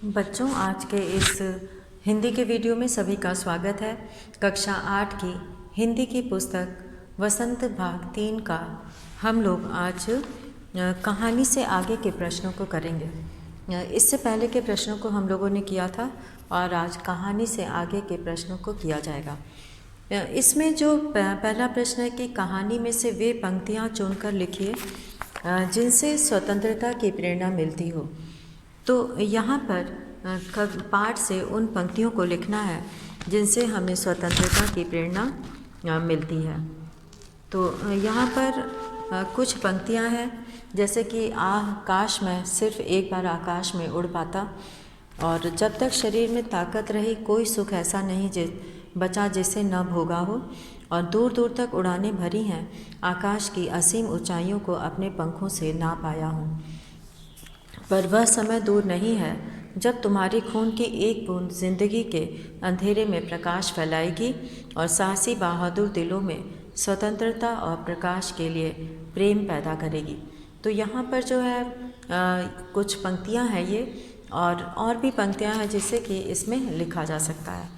बच्चों, आज के इस हिंदी के वीडियो में सभी का स्वागत है। कक्षा 8 की हिंदी की पुस्तक वसंत भाग 3 का हम लोग आज कहानी से आगे के प्रश्नों को करेंगे। इससे पहले के प्रश्नों को हम लोगों ने किया था और आज कहानी से आगे के प्रश्नों को किया जाएगा। इसमें जो पहला प्रश्न है कि कहानी में से वे पंक्तियाँ चुनकर लिखिए जिनसे स्वतंत्रता की प्रेरणा मिलती हो। तो यहाँ पर पाठ से उन पंक्तियों को लिखना है जिनसे हमें स्वतंत्रता की प्रेरणा मिलती है। तो यहाँ पर कुछ पंक्तियाँ हैं, जैसे कि काश मैं सिर्फ एक बार आकाश में उड़ पाता, और जब तक शरीर में ताकत रही कोई सुख ऐसा नहीं बचा जिसे न भोगा हो, और दूर दूर तक उड़ानें भरी हैं आकाश की असीम ऊंचाइयों को अपने पंखों से ना पाया हूँ। पर वह समय दूर नहीं है जब तुम्हारी खून की एक बूंद जिंदगी के अंधेरे में प्रकाश फैलाएगी और साहसी बहादुर दिलों में स्वतंत्रता और प्रकाश के लिए प्रेम पैदा करेगी। तो यहाँ पर जो है कुछ पंक्तियाँ हैं ये, और भी पंक्तियाँ हैं जिससे कि इसमें लिखा जा सकता है।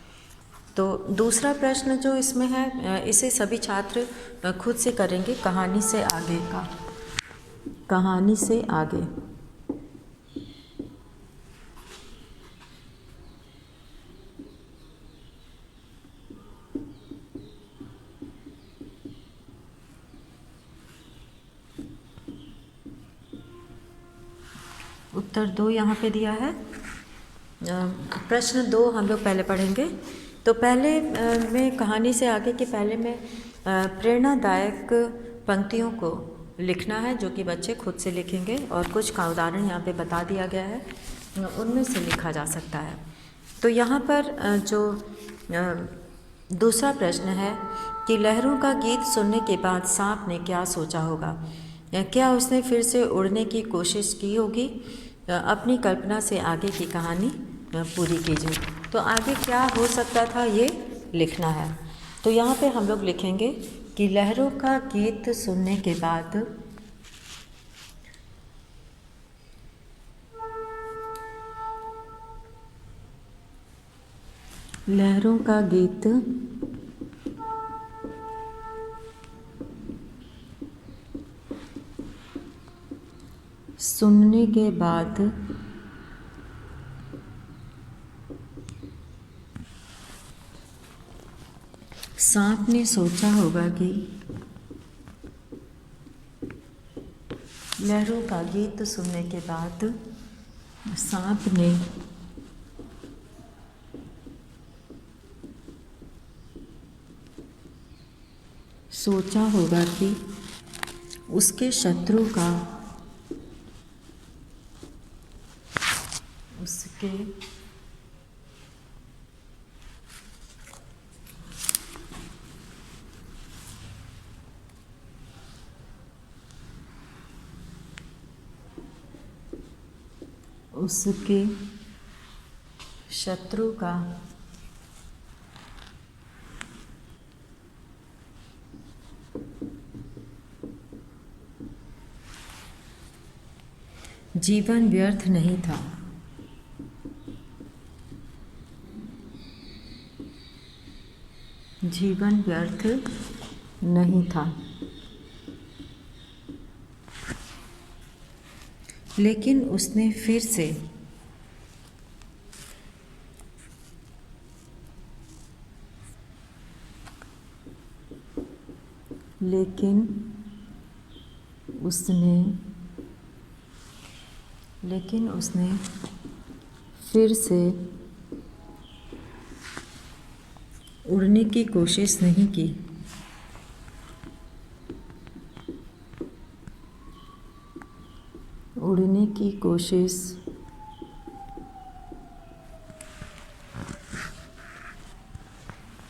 तो दूसरा प्रश्न जो इसमें है इसे सभी छात्र खुद से करेंगे, कहानी से आगे का। कहानी से आगे उत्तर 2 यहाँ पे दिया है। प्रश्न 2 हम लोग पहले पढ़ेंगे। तो पहले में कहानी से आगे के पहले में प्रेरणादायक पंक्तियों को लिखना है जो कि बच्चे खुद से लिखेंगे, और कुछ का उदाहरण यहाँ पे बता दिया गया है, उनमें से लिखा जा सकता है। तो यहाँ पर जो दूसरा प्रश्न है कि लहरों का गीत सुनने के बाद सांप ने क्या सोचा होगा? क्या उसने फिर से उड़ने की कोशिश की होगी? अपनी कल्पना से आगे की कहानी पूरी कीजिए। तो आगे क्या हो सकता था ये लिखना है। तो यहाँ पे हम लोग लिखेंगे कि लहरों का गीत सुनने के बाद लहरों का गीत सुनने के बाद सांप ने सोचा होगा कि लहरों का गीत सुनने के बाद सांप ने सोचा होगा कि उसके शत्रु का उसके शत्रु का जीवन व्यर्थ नहीं था। जीवन व्यर्थ नहीं था, लेकिन उसने फिर से फिर से उड़ने की कोशिश नहीं की। उड़ने की कोशिश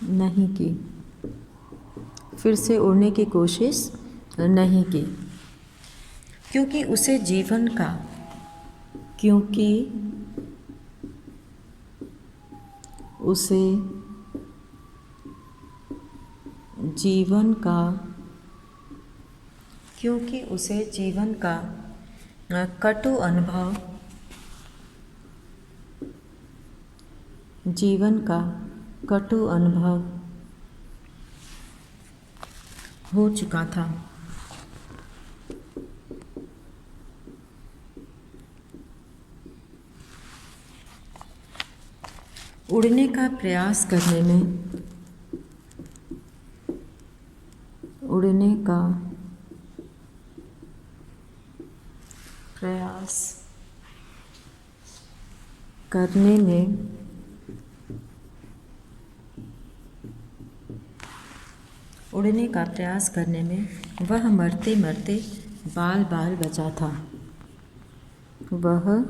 नहीं की। फिर से उड़ने की कोशिश नहीं की, क्योंकि उसे जीवन का कटु अनुभव जीवन का कटु अनुभव हो चुका था। उड़ने का प्रयास करने में उड़ने का प्रयास करने में उड़ने का प्रयास करने में वह मरते मरते बाल बाल बचा था। वह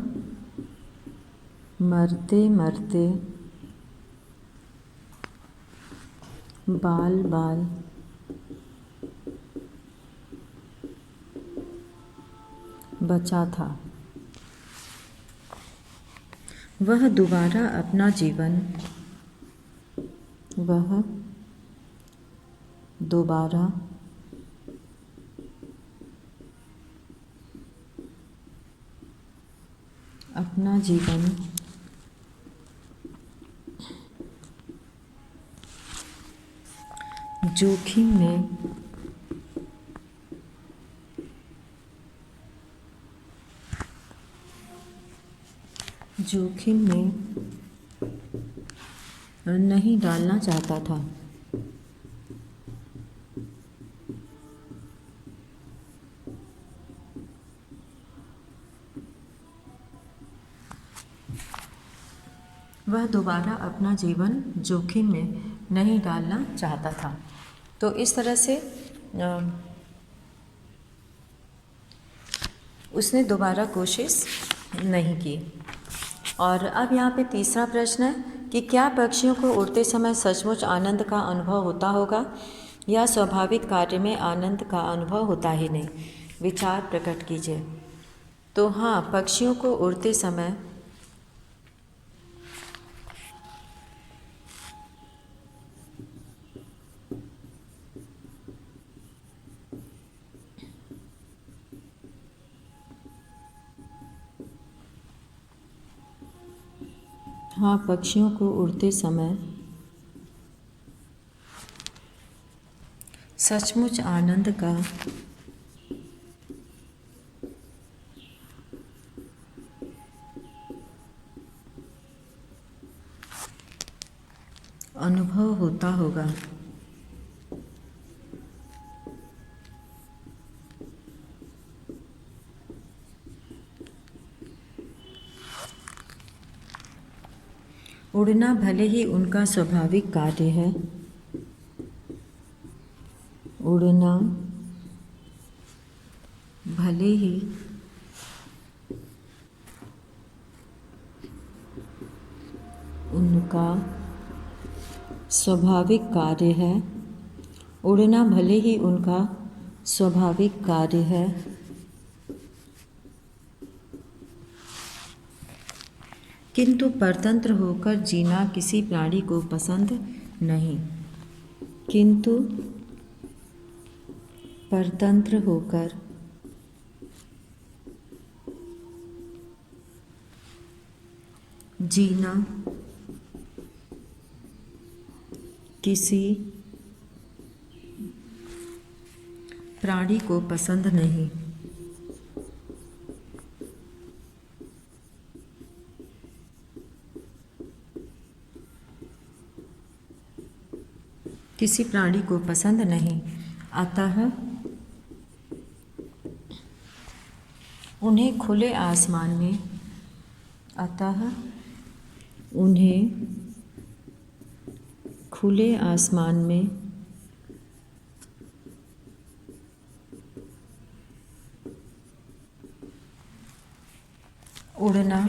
मरते मरते बाल बाल बचा था। वह दोबारा अपना जीवन जोखिम में नहीं डालना चाहता था। वह दोबारा अपना जीवन जोखिम में नहीं डालना चाहता था। तो इस तरह से उसने दोबारा कोशिश नहीं की। और अब यहाँ पे तीसरा प्रश्न है कि क्या पक्षियों को उड़ते समय सचमुच आनंद का अनुभव होता होगा या स्वाभाविक कार्य में आनंद का अनुभव होता ही नहीं? विचार प्रकट कीजिए। तो हाँ, पक्षियों को उड़ते समय उड़ते समय सचमुच आनंद का अनुभव होता होगा। उड़ना भले ही उनका स्वाभाविक कार्य है, उड़ना भले ही उनका स्वाभाविक कार्य है, उड़ना भले ही उनका स्वाभाविक कार्य है, किंतु परतंत्र होकर जीना किसी प्राणी को पसंद नहीं। किंतु परतंत्र होकर जीना किसी प्राणी को पसंद नहीं। किसी प्राणी को पसंद नहीं। अतः उन्हें खुले आसमान में उड़ना,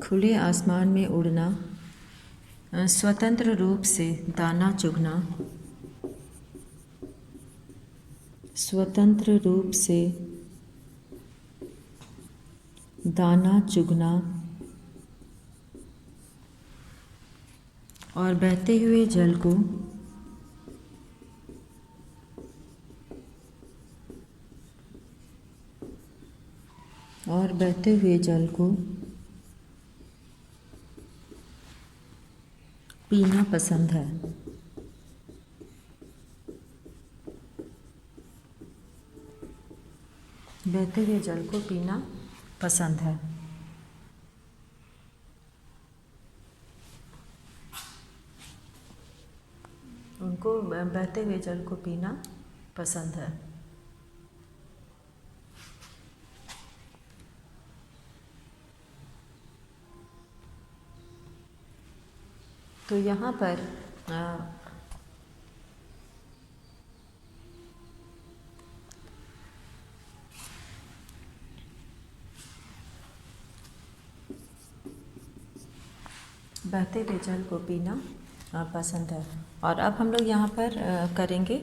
खुले आसमान में उड़ना, स्वतंत्र रूप से दाना चुगना, स्वतंत्र रूप से दाना चुगना और बहते हुए जल को पीना पसंद है। बहते हुए जल को पीना पसंद है। उनको बहते हुए जल को पीना पसंद है। तो यहाँ पर बहते हुए जल को पीना पसंद है। और अब हम लोग यहाँ पर करेंगे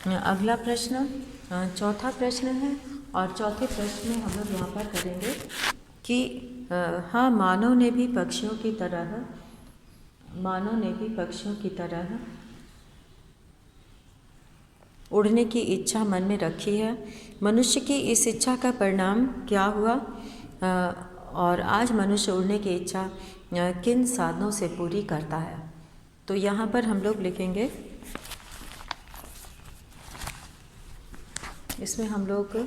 अगला प्रश्न। चौथा प्रश्न है और चौथे प्रश्न में हम लोग यहाँ पर करेंगे कि हाँ, मानव ने भी पक्षियों की तरह उड़ने की इच्छा मन में रखी है। मनुष्य की इस इच्छा का परिणाम क्या हुआ और आज मनुष्य उड़ने की इच्छा किन साधनों से पूरी करता है। तो यहाँ पर हम लोग लिखेंगे, इसमें हम लोग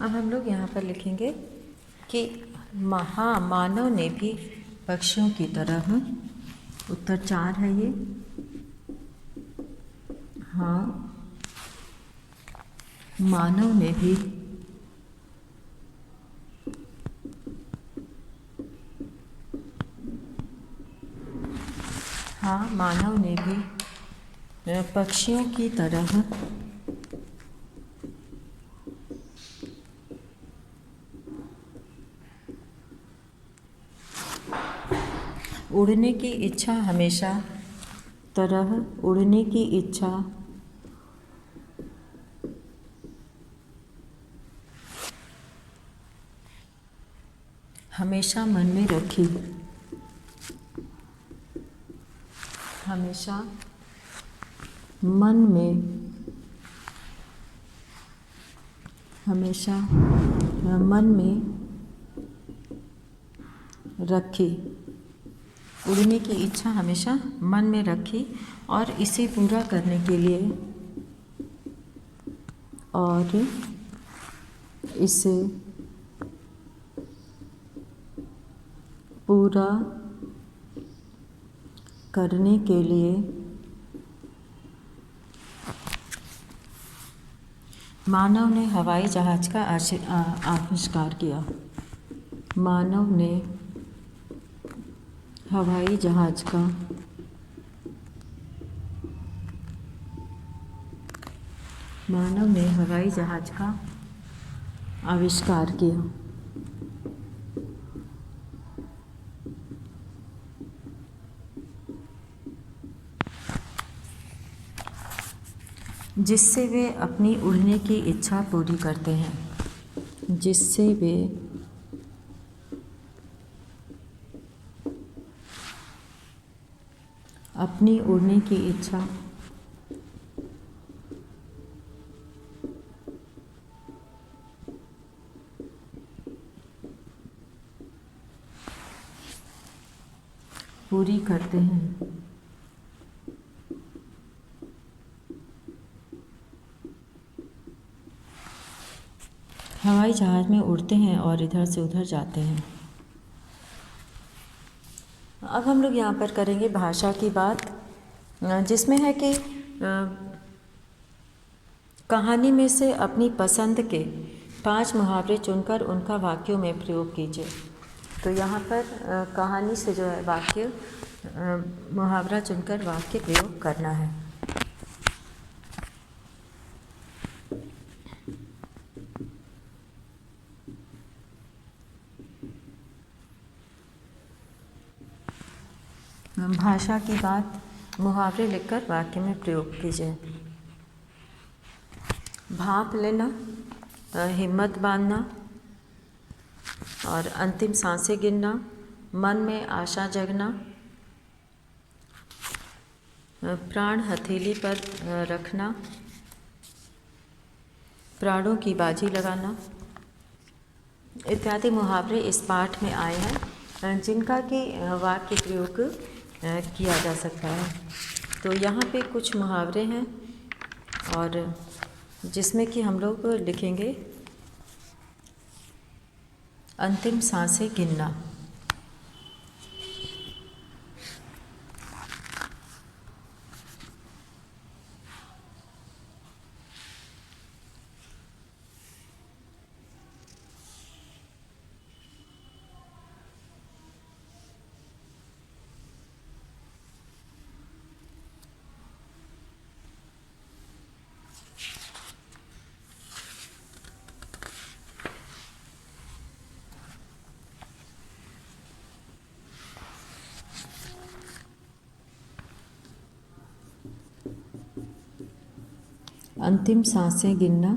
अब हम लोग यहाँ पर लिखेंगे कि हाँ, मानव ने भी पक्षियों की तरह, उत्तर 4 है ये, हाँ, मानव ने भी पक्षियों की तरह उड़ने की इच्छा हमेशा मन में रखी। हमेशा मन में रखी। उड़ने की इच्छा हमेशा मन में रखी और इसे पूरा करने के लिए मानव ने हवाई जहाज का आविष्कार किया। मानव ने हवाई जहाज का आविष्कार किया। जिससे वे अपनी उड़ने की इच्छा पूरी करते हैं। जिससे वे अपनी उड़ने की इच्छा पूरी करते हैं। हवाई जहाज में उड़ते हैं और इधर से उधर जाते हैं। अब हम लोग यहाँ पर करेंगे भाषा की बात, जिसमें है कि कहानी में से अपनी पसंद के 5 मुहावरे चुनकर उनका वाक्यों में प्रयोग कीजिए। तो यहाँ पर कहानी से जो है वाक्य, मुहावरा चुनकर वाक्य प्रयोग करना है। भाषा की बात मुहावरे लिखकर वाक्य में प्रयोग कीजिए। भाप लेना, हिम्मत बांधना और अंतिम सांसें गिनना, मन में आशा जगना, प्राण हथेली पर रखना, प्राणों की बाजी लगाना इत्यादि मुहावरे इस पाठ में आए हैं, जिनका कि वाक्य प्रयोग किया जा सकता है। तो यहाँ पे कुछ मुहावरे हैं और जिसमें कि हम लोग लिखेंगे अंतिम सांसें गिनना। अंतिम सांसें गिनना,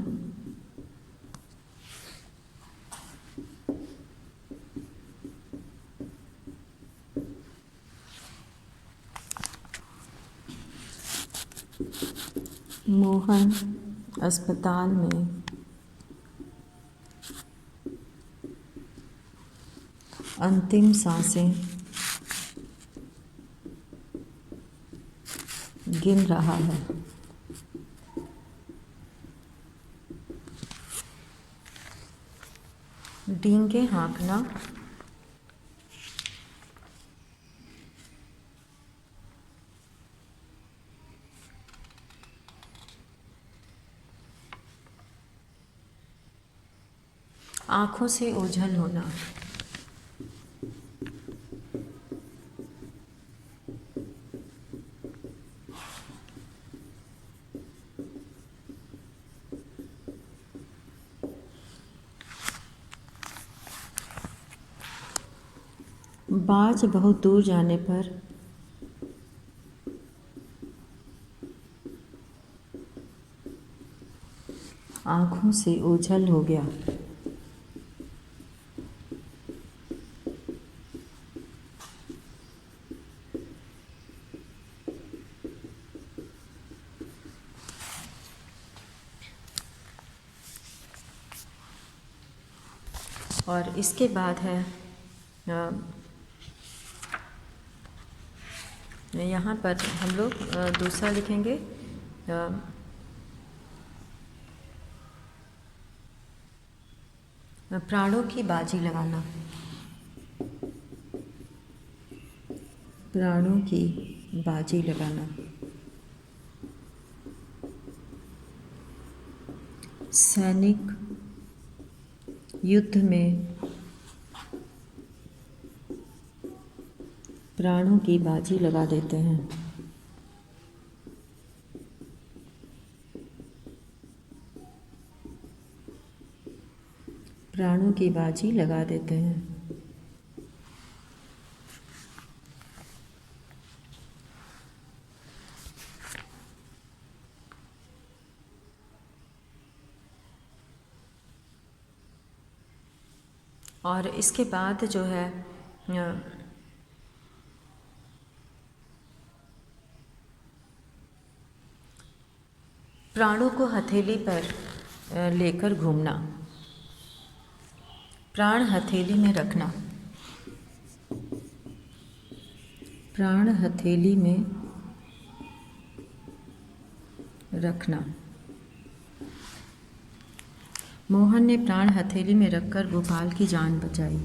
मोहन अस्पताल में अंतिम सांसें गिन रहा है। डींगे हाँकना, आँखों से ओझल होना, बाज बहुत दूर जाने पर आँखों से ओझल हो गया। और इसके बाद है यहाँ पर हम लोग दूसरा लिखेंगे प्राणों की बाजी लगाना। प्राणों की बाजी लगाना, सैनिक युद्ध में प्राणों की बाजी लगा देते हैं। प्राणों की बाजी लगा देते हैं। और इसके बाद जो है प्राणों को हथेली पर लेकर घूमना, प्राण हथेली में रखना, प्राण हथेली में रखना। मोहन ने प्राण हथेली में रखकर गोपाल की जान बचाई।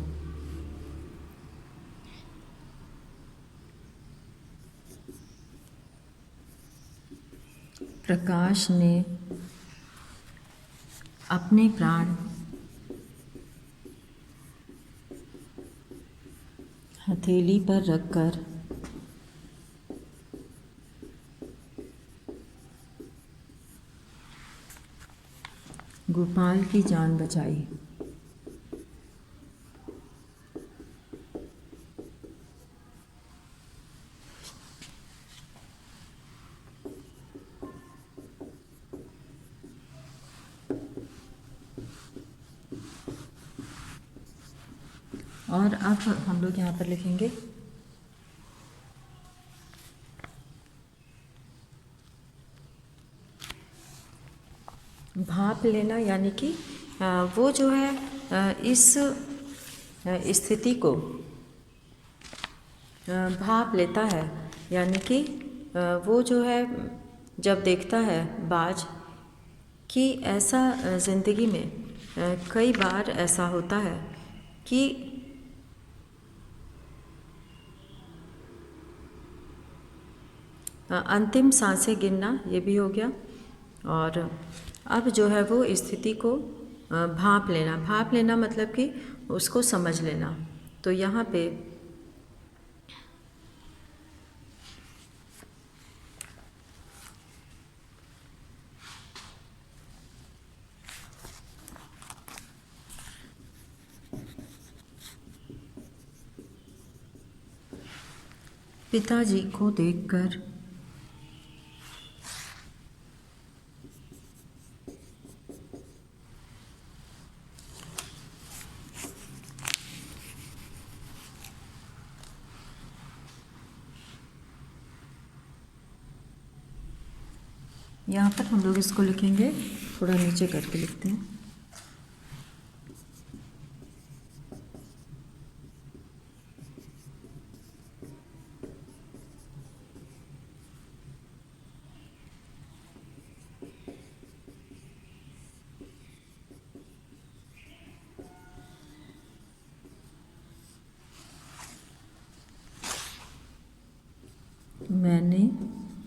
प्रकाश ने अपने प्राण हथेली पर रखकर गोपाल की जान बचाई। और अब हम लोग यहाँ पर लिखेंगे भाप लेना, यानी कि वो जो है इस स्थिति को भाप लेता है, यानी कि वो जो है जब देखता है बाज कि ऐसा ज़िंदगी में कई बार ऐसा होता है कि अंतिम सांसें गिनना, ये भी हो गया। और अब जो है वो स्थिति को भाप लेना। भाप लेना मतलब कि उसको समझ लेना। तो यहाँ पे पिताजी को देखकर यहाँ पर हम लोग इसको लिखेंगे, थोड़ा नीचे करके लिखते हैं। मैंने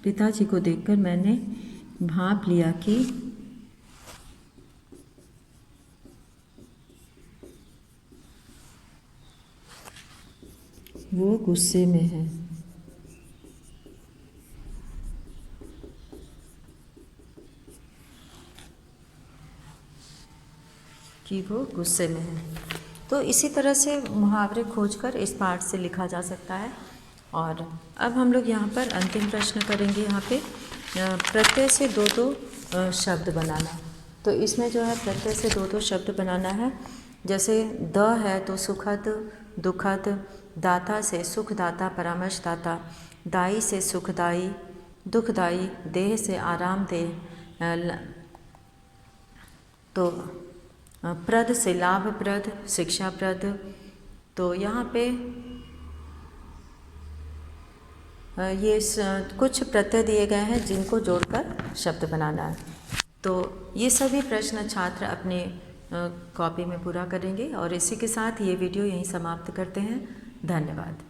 पिताजी को देखकर मैंने भाप लिया कि वो गुस्से में है। कि वो गुस्से में है। तो इसी तरह से मुहावरे खोजकर इस पाठ से लिखा जा सकता है। और अब हम लोग यहाँ पर अंतिम प्रश्न करेंगे। यहाँ पे प्रत्यय से दो दो शब्द बनाना। तो इसमें जो है प्रत्यय से दो दो शब्द बनाना है। जैसे द है तो सुखद, दुखद, दाता से सुखदाता, परामर्शदाता, दाई से सुखदाई, दुखदाई, देह से आरामदेह, तो प्रद से लाभप्रद, शिक्षाप्रद। तो यहाँ पे ये कुछ प्रत्यय दिए गए हैं जिनको जोड़कर शब्द बनाना है। तो ये सभी प्रश्न छात्र अपने कॉपी में पूरा करेंगे। और इसी के साथ ये वीडियो यहीं समाप्त करते हैं। धन्यवाद।